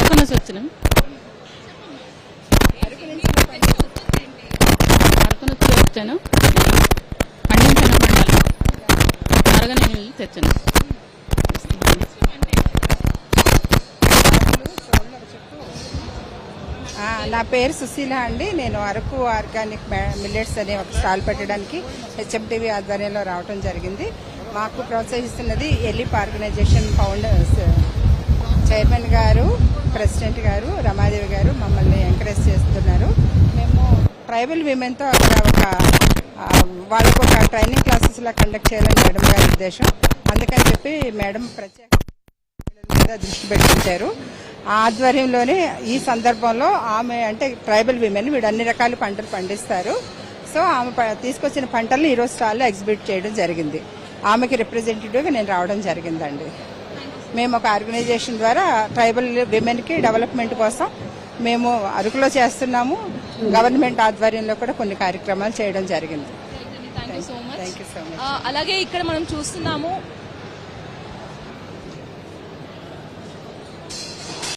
అరకు నుంచి వచ్చినాం. అరకు నుంచి వచ్చాను. పండించిన పంటలు అరగని తెచ్చాను. నా పేరు సుశీల అండి. నేను అరకు ఆర్గానిక్ మిల్లెట్స్ అనే ఒక స్టాల్ పెట్టడానికి హెచ్ఎంటీవీ ఆధ్వర్యంలో రావడం జరిగింది. మాకు ప్రోత్సహిస్తున్నది ఎలిప్ ఆర్గనైజేషన్ ఫౌండర్స్ చైర్మన్ గారు, ప్రెసిడెంట్ గారు, రమాదేవి గారు మమ్మల్ని ఎంకరేజ్ చేస్తున్నారు. మేము ట్రైబల్ విమెన్తో అక్కడ వాళ్ళకు ఒక ట్రైనింగ్ క్లాసెస్ లా కండక్ట్ చేయాలని మేడం గారి ఉద్దేశం. అందుకని చెప్పి మేడం ప్రత్యేక మీద దృష్టి పెట్టించారు. ఆ ఆధ్వర్యంలోనే ఈ సందర్భంలో ఆమె అంటే ట్రైబల్ విమెన్ వీడు అన్ని రకాల పంటలు పండిస్తారు. సో ఆమె తీసుకొచ్చిన పంటలను ఈరోజు స్టాల్లో ఎగ్జిబిట్ చేయడం జరిగింది. ఆమెకి రిప్రజెంటేటివ్గా నేను రావడం జరిగిందండి. మేము ఒక ఆర్గనైజేషన్ ద్వారా ట్రైబల్ విమెన్కి డెవలప్మెంట్ కోసం మేము అరకులో చేస్తున్నాము. గవర్నమెంట్ ఆధ్వర్యంలో కూడా కొన్ని కార్యక్రమాలు చేయడం జరిగింది. Thank you so much. అలాగే ఇక్కడ మనం చూస్తున్నాము